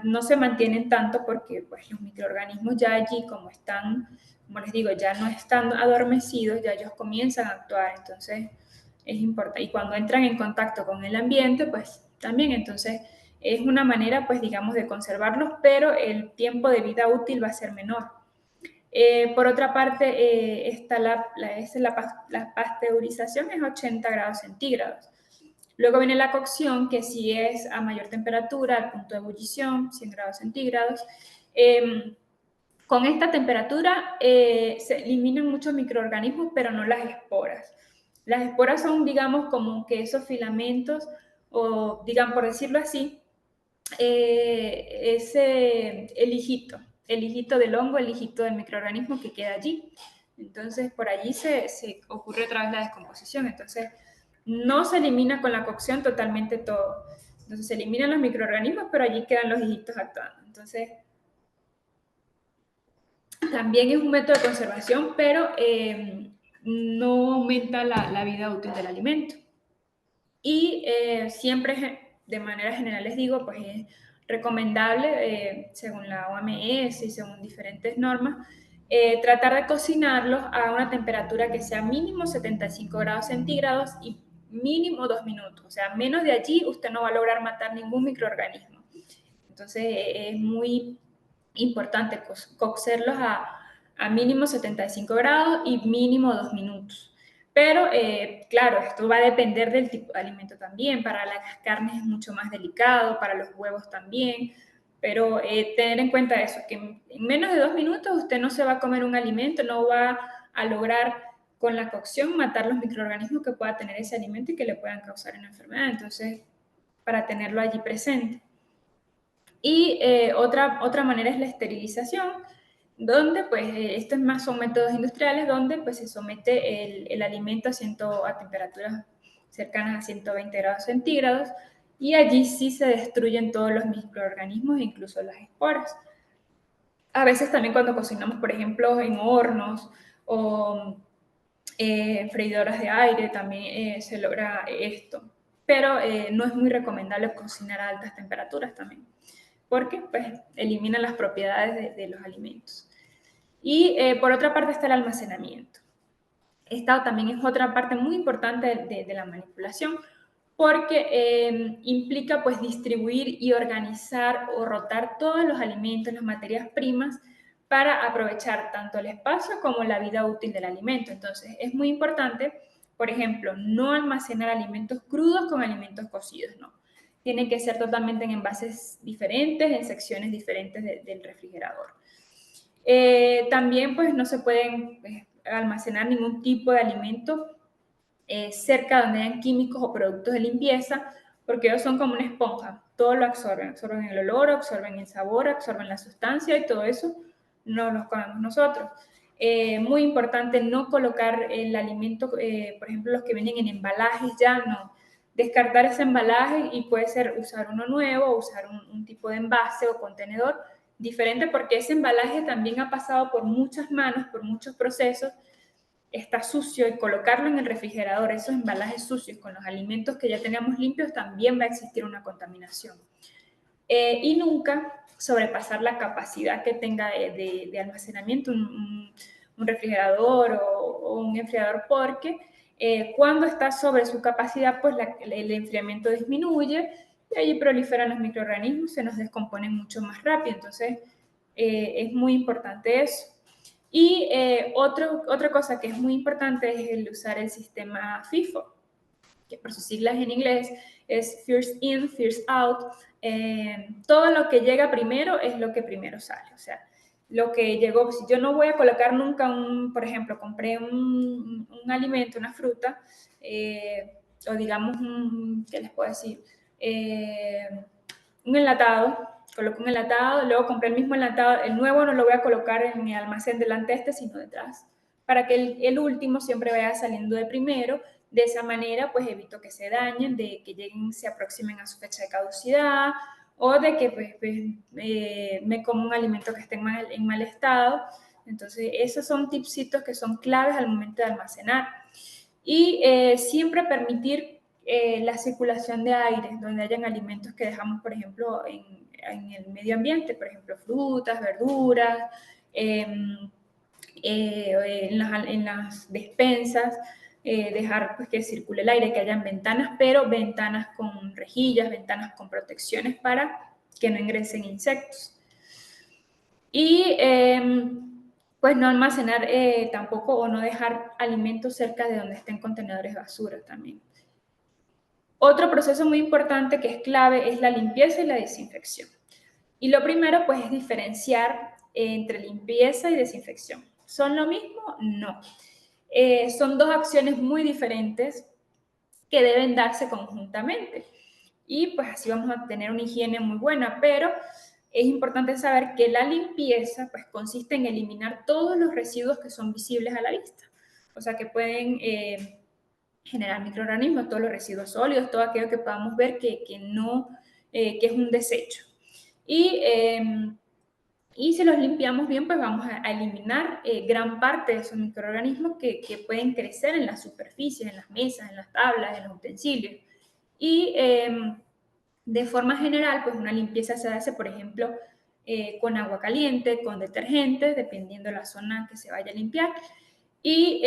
No se mantienen tanto porque pues, los microorganismos ya allí, como están, como les digo, ya no están adormecidos, ya ellos comienzan a actuar. Entonces, es importante. Y cuando entran en contacto con el ambiente, pues también, entonces, es una manera, pues, digamos, de conservarlos, pero el tiempo de vida útil va a ser menor. Por otra parte, está la pasteurización, es 80 grados centígrados. Luego viene la cocción, que sí es a mayor temperatura, al punto de ebullición, 100 grados centígrados. Con esta temperatura se eliminan muchos microorganismos, pero no las esporas. Las esporas son, digamos, como que esos filamentos, o digan, por decirlo así, ese el hijito del hongo, el hijito del microorganismo que queda allí. Entonces, por allí se ocurre otra vez la descomposición. Entonces, no se elimina con la cocción totalmente todo. Entonces, se eliminan los microorganismos, pero allí quedan los hijitos actuando. Entonces, también es un método de conservación, pero no aumenta la vida útil del alimento. Y siempre, de manera general les digo, pues es recomendable, según la OMS y según diferentes normas, tratar de cocinarlos a una temperatura que sea mínimo 75 grados centígrados y mínimo 2 minutos. O sea, menos de allí usted no va a lograr matar ningún microorganismo. Entonces es muy importante cocerlos a mínimo 75 grados y mínimo 2 minutos. Pero claro, esto va a depender del tipo de alimento también. Para las carnes es mucho más delicado, para los huevos también. Pero tener en cuenta eso, que en menos de 2 minutos usted no se va a comer un alimento, no va a lograr con la cocción matar los microorganismos que pueda tener ese alimento y que le puedan causar una enfermedad. Entonces, para tenerlo allí presente. Y otra manera es la esterilización, donde pues estos más son métodos industriales donde pues se somete el alimento a temperaturas cercanas a 120 grados centígrados y allí sí se destruyen todos los microorganismos, incluso las esporas. A veces también cuando cocinamos, por ejemplo, en hornos o freidoras de aire, también se logra esto. Pero no es muy recomendable cocinar a altas temperaturas también porque pues, eliminan las propiedades de los alimentos. Y por otra parte está el almacenamiento. Esta también es otra parte muy importante de la manipulación porque implica pues distribuir y organizar o rotar todos los alimentos, las materias primas para aprovechar tanto el espacio como la vida útil del alimento. Entonces es muy importante, por ejemplo, no almacenar alimentos crudos con alimentos cocidos, no. Tiene que ser totalmente en envases diferentes, en secciones diferentes del refrigerador. También pues no se pueden almacenar ningún tipo de alimento cerca donde hayan químicos o productos de limpieza, porque ellos son como una esponja, todo lo absorben el olor, absorben el sabor, absorben la sustancia y todo eso no los comemos nosotros. Muy importante no colocar el alimento, por ejemplo, los que vienen en embalajes ya, no. Descartar ese embalaje y puede ser usar uno nuevo o usar un tipo de envase o contenedor diferente porque ese embalaje también ha pasado por muchas manos, por muchos procesos, está sucio y colocarlo en el refrigerador, esos embalajes sucios con los alimentos que ya tenemos limpios, también va a existir una contaminación. Y nunca sobrepasar la capacidad que tenga de almacenamiento un refrigerador o un enfriador, porque cuando está sobre su capacidad, pues el enfriamiento disminuye y allí proliferan los microorganismos, se nos descomponen mucho más rápido. Entonces, es muy importante eso. Y otra cosa que es muy importante es el usar el sistema FIFO, que por sus siglas en inglés es First In, First Out. Todo lo que llega primero es lo que primero sale. O sea, lo que llegó, si yo no voy a colocar nunca por ejemplo, compré un alimento, una fruta, o digamos, ¿qué les puedo decir? Un enlatado, coloco un enlatado, luego compré el mismo enlatado, el nuevo no lo voy a colocar en mi almacén delante de este, sino detrás, para que el último siempre vaya saliendo de primero. De esa manera, pues evito que se dañen, de que lleguen, se aproximen a su fecha de caducidad, o de que me como un alimento que esté en mal estado. Entonces, esos son tipsitos que son claves al momento de almacenar. Y siempre permitir la circulación de aire, donde hayan alimentos que dejamos, por ejemplo, en el medio ambiente, por ejemplo, frutas, verduras, en las despensas, dejar pues, que circule el aire, que hayan ventanas, pero ventanas con rejillas, ventanas con protecciones para que no ingresen insectos. Y pues no almacenar tampoco o no dejar alimentos cerca de donde estén contenedores de basura también. Otro proceso muy importante que es clave es la limpieza y la desinfección. Y lo primero pues es diferenciar entre limpieza y desinfección. ¿Son lo mismo? No. Son dos acciones muy diferentes que deben darse conjuntamente. Y pues así vamos a tener una higiene muy buena, pero es importante saber que la limpieza pues consiste en eliminar todos los residuos que son visibles a la vista. O sea, que pueden generar microorganismos, todos los residuos sólidos, todo aquello que podamos ver no, que es un desecho. Y, y si los limpiamos bien, pues vamos a eliminar gran parte de esos microorganismos que pueden crecer en las superficies, en las mesas, en las tablas, en los utensilios. Y de forma general, pues una limpieza se hace, por ejemplo, con agua caliente, con detergentes, dependiendo de la zona que se vaya a limpiar. Y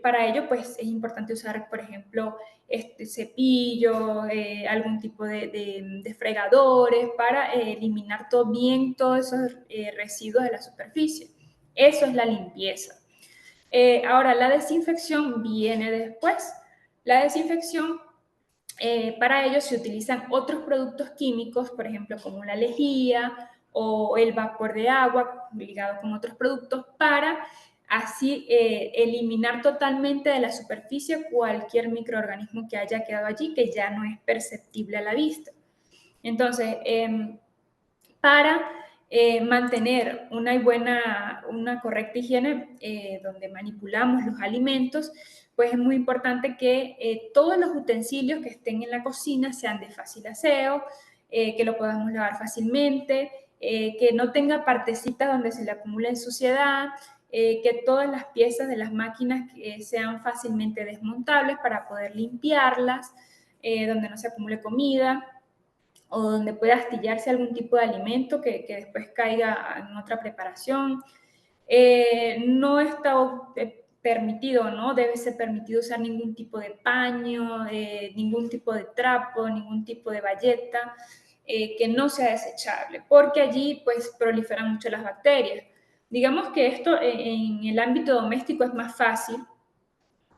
para ello, pues es importante usar, por ejemplo, este cepillo, algún tipo de fregadores para eliminar todo bien todos esos residuos de la superficie. Eso es la limpieza. Ahora, la desinfección viene después. La desinfección, para ello se utilizan otros productos químicos, por ejemplo, como la lejía o el vapor de agua ligado con otros productos para así eliminar totalmente de la superficie cualquier microorganismo que haya quedado allí que ya no es perceptible a la vista. Entonces, para mantener una correcta higiene donde manipulamos los alimentos, pues es muy importante que todos los utensilios que estén en la cocina sean de fácil aseo, que lo podamos lavar fácilmente, que no tenga partecitas donde se le acumule suciedad, que todas las piezas de las máquinas sean fácilmente desmontables para poder limpiarlas, donde no se acumule comida o donde pueda astillarse algún tipo de alimento que después caiga en otra preparación. No está permitido, ¿no? Debe ser permitido usar ningún tipo de paño, ningún tipo de trapo, ningún tipo de bayeta que no sea desechable, porque allí pues proliferan mucho las bacterias. Digamos que esto en el ámbito doméstico es más fácil,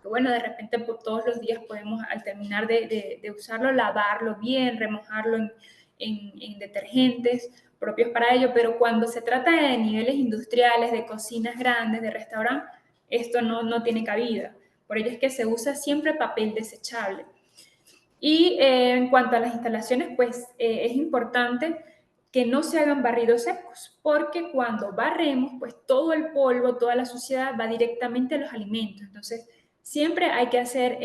que bueno, de repente por todos los días podemos, al terminar de usarlo, lavarlo bien, remojarlo en detergentes propios para ello, pero cuando se trata de niveles industriales, de cocinas grandes, de restaurantes, esto no tiene cabida. Por ello es que se usa siempre papel desechable. Y en cuanto a las instalaciones, pues es importante que no se hagan barridos secos, porque cuando barremos, pues todo el polvo, toda la suciedad va directamente a los alimentos. Entonces, siempre hay que hacer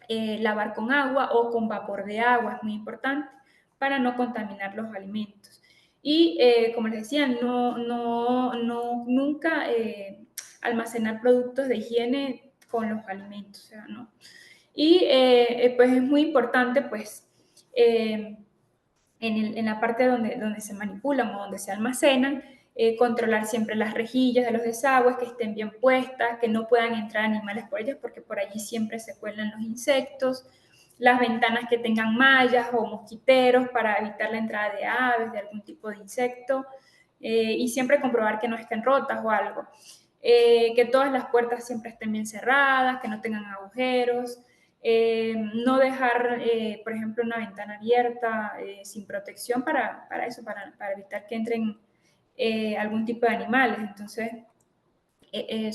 lavar con agua o con vapor de agua, es muy importante, para no contaminar los alimentos. Y como les decía, nunca almacenar productos de higiene con los alimentos, o sea, no. Y pues es muy importante, pues, en la parte donde se manipulan o donde se almacenan, controlar siempre las rejillas de los desagües, que estén bien puestas, que no puedan entrar animales por ellas, porque por allí siempre se cuelan los insectos, las ventanas que tengan mallas o mosquiteros para evitar la entrada de aves, de algún tipo de insecto, y siempre comprobar que no estén rotas o algo. Que todas las puertas siempre estén bien cerradas, que no tengan agujeros, no dejar, por ejemplo, una ventana abierta sin protección para eso, para evitar que entren algún tipo de animales. Entonces,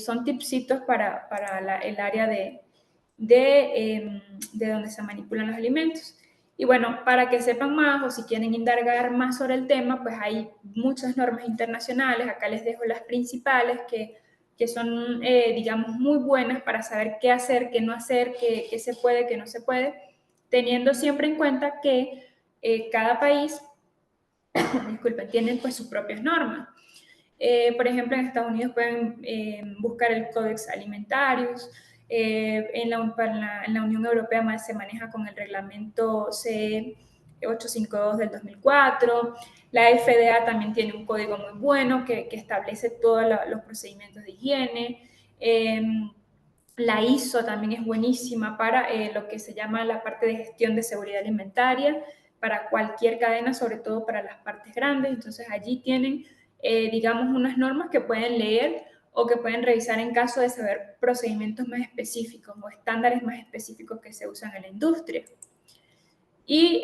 son tipsitos para el área de donde se manipulan los alimentos. Y bueno, para que sepan más o si quieren indagar más sobre el tema, pues hay muchas normas internacionales, acá les dejo las principales que son, digamos, muy buenas para saber qué hacer, qué no hacer, qué se puede, qué no se puede, teniendo siempre en cuenta que cada país, disculpen, tiene pues sus propias normas. Por ejemplo, en Estados Unidos pueden buscar el Codex Alimentarius. En la Unión Europea más se maneja con el reglamento CE 852 del 2004. La FDA también tiene un código muy bueno que establece todos los procedimientos de higiene. La ISO también es buenísima para lo que se llama la parte de gestión de seguridad alimentaria para cualquier cadena, sobre todo para las partes grandes. Entonces allí tienen, digamos, unas normas que pueden leer o que pueden revisar en caso de saber procedimientos más específicos o estándares más específicos que se usan en la industria. Y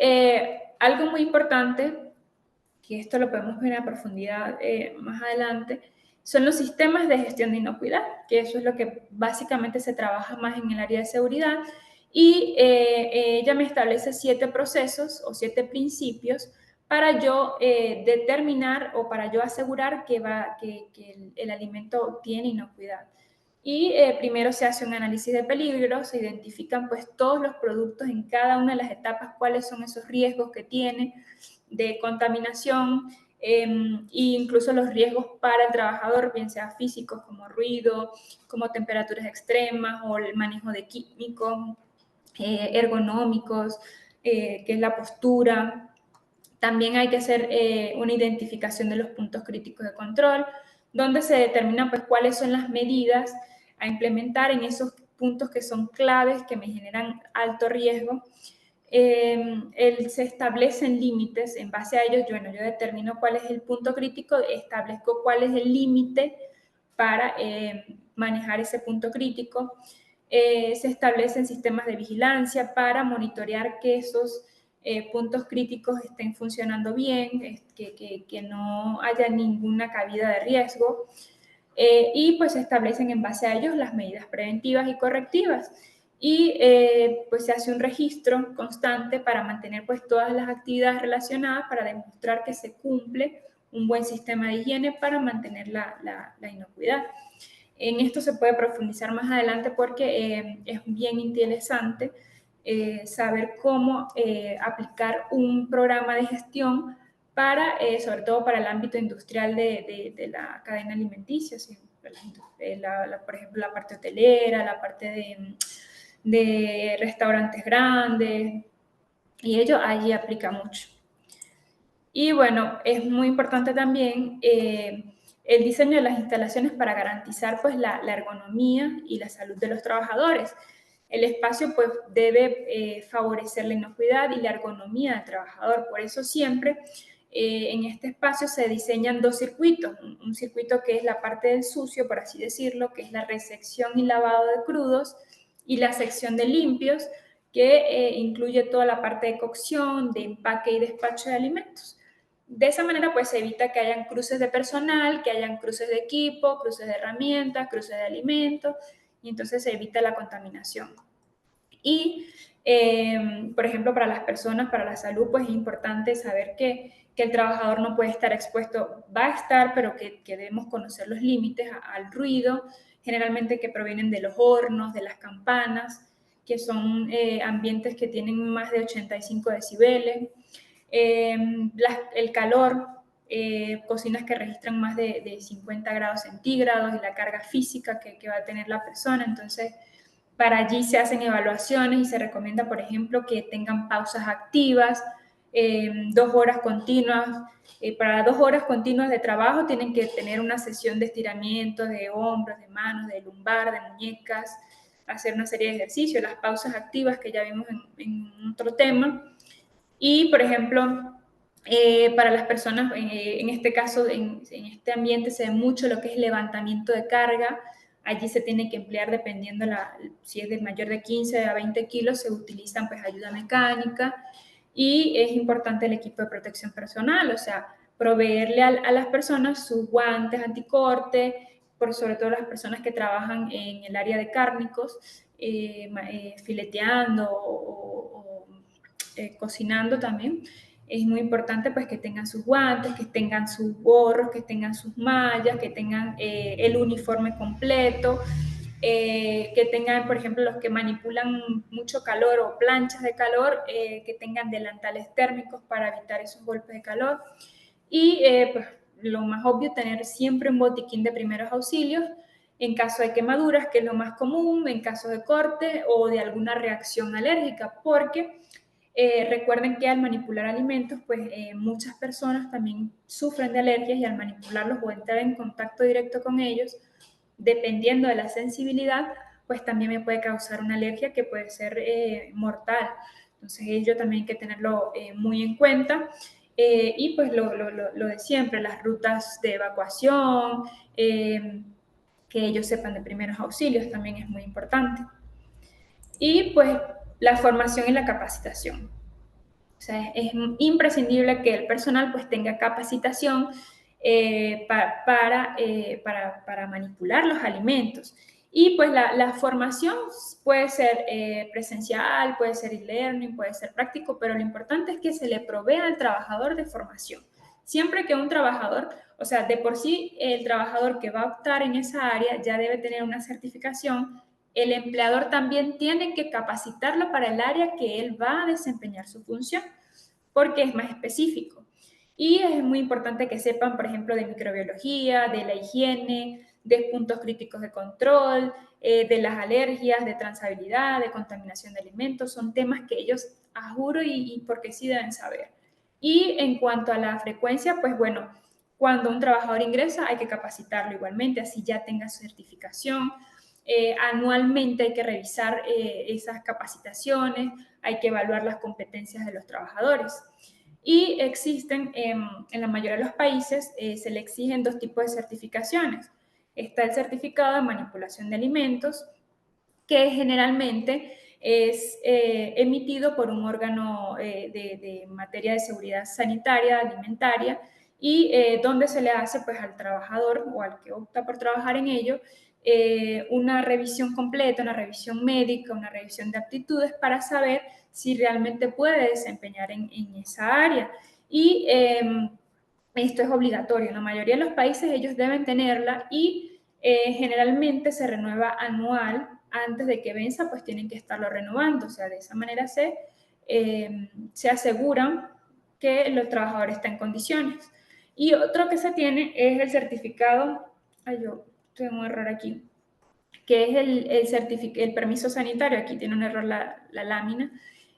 algo muy importante, que esto lo podemos ver a profundidad más adelante, son los sistemas de gestión de inocuidad, que eso es lo que básicamente se trabaja más en el área de seguridad. Y ella me establece 7 procesos o 7 principios para yo determinar o para yo asegurar que el alimento tiene inocuidad. Y primero se hace un análisis de peligro, se identifican pues todos los productos en cada una de las etapas, cuáles son esos riesgos que tiene de contaminación e incluso los riesgos para el trabajador, bien sea físicos como ruido, como temperaturas extremas o el manejo de químicos, ergonómicos, que es la postura. También hay que hacer una identificación de los puntos críticos de control, donde se determinan pues cuáles son las medidas a implementar en esos puntos que son claves, que me generan alto riesgo. Se establecen límites, en base a ellos, yo determino cuál es el punto crítico, establezco cuál es el límite para manejar ese punto crítico. Se establecen sistemas de vigilancia para monitorear que esos puntos críticos estén funcionando bien, que no haya ninguna cabida de riesgo. Y pues se establecen en base a ellos las medidas preventivas y correctivas. Y pues se hace un registro constante para mantener pues todas las actividades relacionadas para demostrar que se cumple un buen sistema de higiene para mantener la inocuidad. En esto se puede profundizar más adelante porque es bien interesante saber cómo aplicar un programa de gestión para, sobre todo para el ámbito industrial de la cadena alimenticia, ¿sí? Por ejemplo, la parte hotelera, la parte de restaurantes grandes, y ello allí aplica mucho. Y bueno, es muy importante también el diseño de las instalaciones para garantizar pues la ergonomía y la salud de los trabajadores. El espacio pues debe favorecer la inocuidad y la ergonomía del trabajador. Por eso siempre en este espacio se diseñan 2 circuitos. Un circuito que es la parte del sucio, por así decirlo, que es la resección y lavado de crudos, y la sección de limpios, que incluye toda la parte de cocción, de empaque y despacho de alimentos. De esa manera, pues se evita que hayan cruces de personal, que hayan cruces de equipo, cruces de herramientas, cruces de alimentos, y entonces se evita la contaminación. Y, por ejemplo, para las personas, para la salud, pues es importante saber que el trabajador no puede estar expuesto, va a estar, pero que debemos conocer los límites al ruido, generalmente que provienen de los hornos, de las campanas, que son ambientes que tienen más de 85 decibeles. El calor, cocinas que registran más de 50 grados centígrados y la carga física que va a tener la persona. Entonces, para allí se hacen evaluaciones y se recomienda, por ejemplo, que tengan pausas activas, 2 horas continuas. Para 2 horas continuas de trabajo tienen que tener una sesión de estiramientos de hombros, de manos, de lumbar, de muñecas, hacer una serie de ejercicios, las pausas activas que ya vimos en otro tema. Y, por ejemplo, para las personas, en este caso, en este ambiente se ve mucho lo que es levantamiento de carga. Allí se tiene que emplear, dependiendo si es de mayor de 15 a 20 kilos, se utilizan pues ayuda mecánica. Y es importante el equipo de protección personal, o sea, proveerle a las personas sus guantes anticorte, por sobre todo las personas que trabajan en el área de cárnicos, fileteando cocinando también. Es muy importante pues que tengan sus guantes, que tengan sus gorros, que tengan sus mallas, que tengan el uniforme completo, que tengan, por ejemplo, los que manipulan mucho calor o planchas de calor, que tengan delantales térmicos para evitar esos golpes de calor. Y pues lo más obvio, tener siempre un botiquín de primeros auxilios en caso de quemaduras, que es lo más común, en caso de corte o de alguna reacción alérgica, porque recuerden que al manipular alimentos, pues muchas personas también sufren de alergias y al manipularlos o entrar en contacto directo con ellos, dependiendo de la sensibilidad, pues también me puede causar una alergia que puede ser mortal. Entonces ello también hay que tenerlo muy en cuenta. Y pues lo de siempre, las rutas de evacuación, que ellos sepan de primeros auxilios también es muy importante. Y pues la formación y la capacitación. O sea, es imprescindible que el personal pues tenga capacitación para manipular los alimentos. Y pues la formación puede ser presencial, puede ser e-learning, puede ser práctico, pero lo importante es que se le provea al trabajador de formación. Siempre que un trabajador, o sea, de por sí el trabajador que va a optar en esa área ya debe tener una certificación, el empleador también tiene que capacitarlo para el área que él va a desempeñar su función, porque es más específico. Y es muy importante que sepan, por ejemplo, de microbiología, de la higiene, de puntos críticos de control, de las alergias, de trazabilidad, de contaminación de alimentos. Son temas que ellos, a juro y porque sí deben saber. Y en cuanto a la frecuencia, pues bueno, cuando un trabajador ingresa hay que capacitarlo igualmente, así ya tenga su certificación. Anualmente hay que revisar esas capacitaciones, hay que evaluar las competencias de los trabajadores. Y existen, en la mayoría de los países, se le exigen dos tipos de certificaciones. Está el certificado de manipulación de alimentos, que generalmente es emitido por un órgano de materia de seguridad sanitaria, alimentaria, y donde se le hace pues al trabajador o al que opta por trabajar en ello una revisión completa, una revisión médica, una revisión de aptitudes para saber si realmente puede desempeñar en esa área. Y esto es obligatorio. En la mayoría de los países ellos deben tenerla y generalmente se renueva anual. Antes de que venza, pues tienen que estarlo renovando. O sea, de esa manera se aseguran que los trabajadores están en condiciones. Y otro que se tiene es el certificado, ay, yo tengo un error aquí, que es el permiso sanitario. Aquí tiene un error la lámina.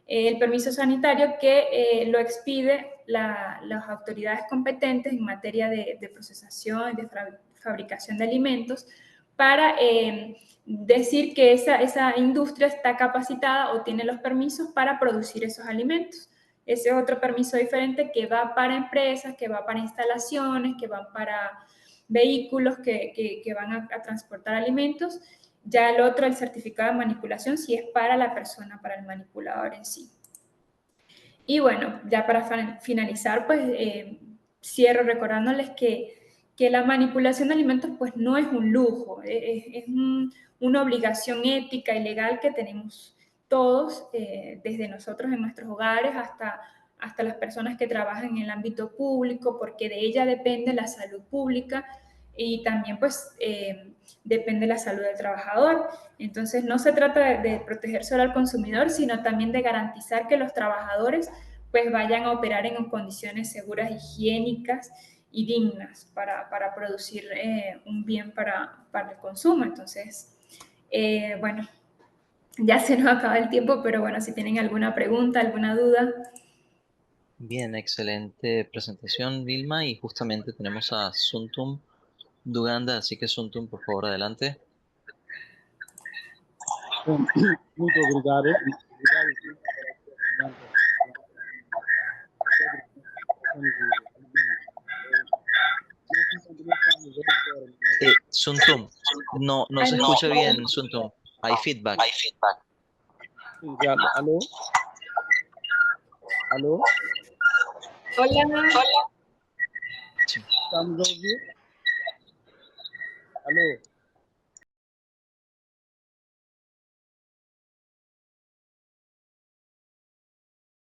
El permiso sanitario que lo expide las autoridades competentes en materia de procesación y de fabricación de alimentos para decir que esa industria está capacitada o tiene los permisos para producir esos alimentos. Ese es otro permiso diferente que va para empresas, que va para instalaciones, que van para vehículos que van a transportar alimentos. Ya el otro, el certificado de manipulación, sí es para la persona, para el manipulador en sí. Y bueno, ya para finalizar, pues cierro recordándoles que la manipulación de alimentos pues no es un lujo, es una obligación ética y legal que tenemos todos, desde nosotros en nuestros hogares hasta las personas que trabajan en el ámbito público, porque de ella depende la salud pública y también pues depende la salud del trabajador. Entonces no se trata de proteger solo al consumidor, sino también de garantizar que los trabajadores pues vayan a operar en condiciones seguras, higiénicas y dignas para producir un bien para el consumo. Entonces, bueno, ya se nos acaba el tiempo, pero bueno, si tienen alguna pregunta, alguna duda. Bien, excelente presentación, Vilma, y justamente tenemos a Suntum Duganda, así que Suntum, por favor, adelante. Muito obrigado. Suntum, no se escucha bien, Suntum. Hay feedback. ¿Aló? ¿Aló? Hola. Sí. ¿Estamos ouvindo? Aló.